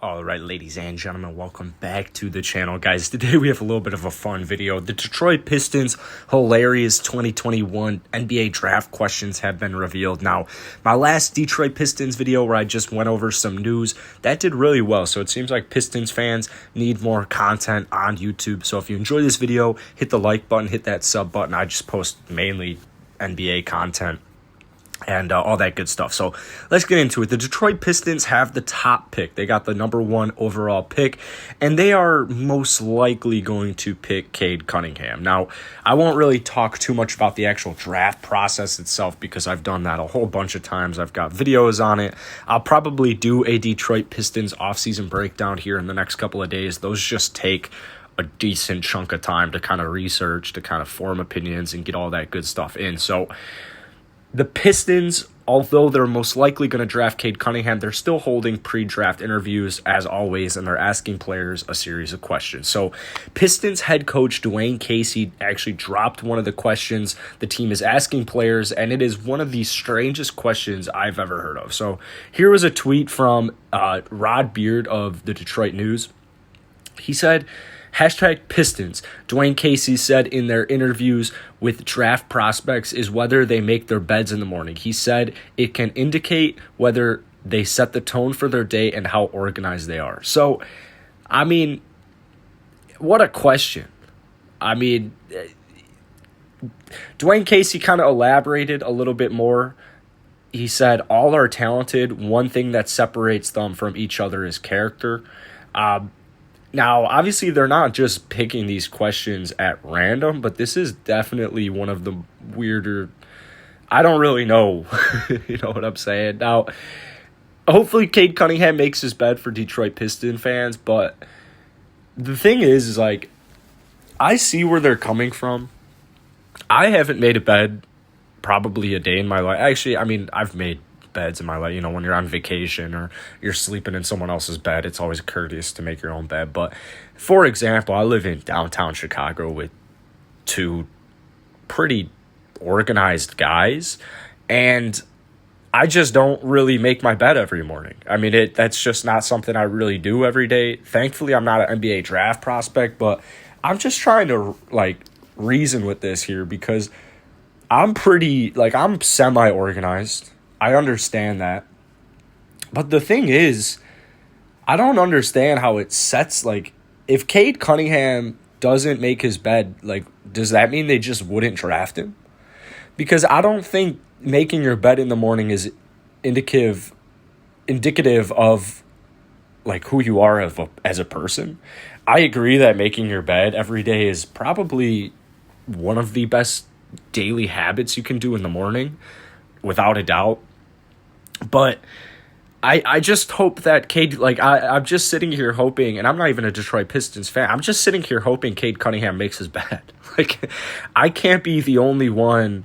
All right, ladies and gentlemen, welcome back to the channel, guys. Today we have a little bit of a fun video. The Detroit Pistons' hilarious 2021 NBA draft questions have been revealed. Now, my last Detroit Pistons video where I just went over some news, that did really well. So it seems like Pistons fans need more content on YouTube. So if you enjoy this video, hit the like button, hit that sub button. I just post mainly NBA content and all that good stuff. So let's get into it. The Detroit Pistons have the top pick. They got the number 1 overall pick, and they are most likely going to pick Cade Cunningham. Now, I won't really talk too much about the actual draft process itself because I've done that a whole bunch of times. I've got videos on it. I'll probably do a Detroit Pistons offseason breakdown here in the next couple of days. Those just take a decent chunk of time to kind of research, to kind of form opinions and get all that good stuff in. So the Pistons, although they're most likely going to draft Cade Cunningham, they're still holding pre-draft interviews as always, and they're asking players a series of questions. So Pistons head coach Dwayne Casey actually dropped one of the questions the team is asking players, and it is one of the strangest questions I've ever heard of. So here was a tweet from Rod Beard of the Detroit News. He said, #Pistons. Dwayne Casey said in their interviews with draft prospects is whether they make their beds in the morning. He said it can indicate whether they set the tone for their day and how organized they are. So, I mean, what a question. I mean, Dwayne Casey kind of elaborated a little bit more. He said all are talented. One thing that separates them from each other is character. Now, obviously, they're not just picking these questions at random, but this is definitely one of the weirder. I don't really know. You know what I'm saying? Now, hopefully, Cade Cunningham makes his bed for Detroit Piston fans, but the thing is like, I see where they're coming from. I haven't made a bed probably a day in my life. Actually, I mean, I've made beds in my life. You know, when you're on vacation or you're sleeping in someone else's bed, it's always courteous to make your own bed. But for example, I live in downtown Chicago with 2 pretty organized guys, and I just don't really make my bed every morning. I mean, that's just not something I really do every day. Thankfully, I'm not an NBA draft prospect, but I'm just trying to like reason with this here because I'm semi-organized. I understand that. But the thing is, I don't understand how it sets, like, if Cade Cunningham doesn't make his bed, like, does that mean they just wouldn't draft him? Because I don't think making your bed in the morning is indicative of, like, who you are as a person. I agree that making your bed every day is probably one of the best daily habits you can do in the morning, without a doubt. But I just hope that Cade, like, I'm just sitting here hoping, and I'm not even a Detroit Pistons fan, I'm just sitting here hoping Cade Cunningham makes his bed. Like, I can't be the only one.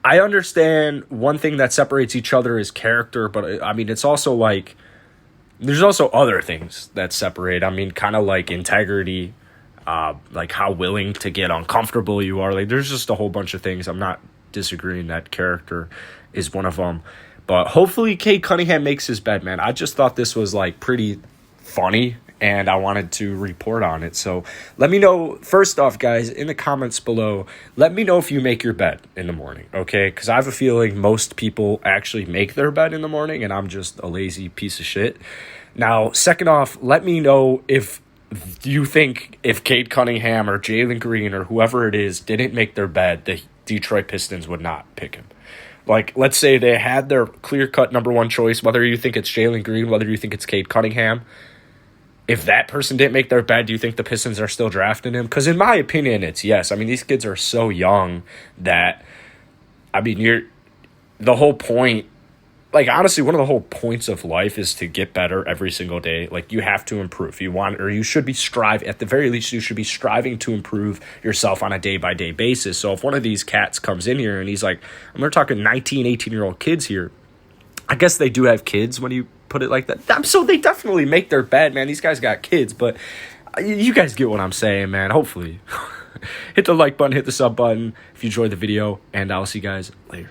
I understand one thing that separates each other is character, but I mean, it's also like, there's also other things that separate. I mean, kind of like integrity, like how willing to get uncomfortable you are. Like, there's just a whole bunch of things. I'm not disagreeing that character is one of them. But hopefully Cade Cunningham makes his bed, man. I just thought this was like pretty funny, and I wanted to report on it. So let me know, first off, guys, in the comments below, let me know if you make your bed in the morning, okay? Because I have a feeling most people actually make their bed in the morning, and I'm just a lazy piece of shit. Now, second off, let me know if you think if Cade Cunningham or Jalen Green or whoever it is didn't make their bed, the Detroit Pistons would not pick him. Like, let's say they had their clear-cut number 1 choice, whether you think it's Jalen Green, whether you think it's Cade Cunningham. If that person didn't make their bed, do you think the Pistons are still drafting him? Because in my opinion, it's yes. I mean, these kids are so young that, I mean, the whole point, like, honestly, one of the whole points of life is to get better every single day. Like, you have to improve. You should be at the very least, you should be striving to improve yourself on a day-by-day basis. So if one of these cats comes in here and he's like, we're talking 19, 18-year-old kids here. I guess they do have kids when you put it like that. So they definitely make their bed, man. These guys got kids, but you guys get what I'm saying, man. Hopefully. Hit the like button, hit the sub button if you enjoyed the video, and I'll see you guys later.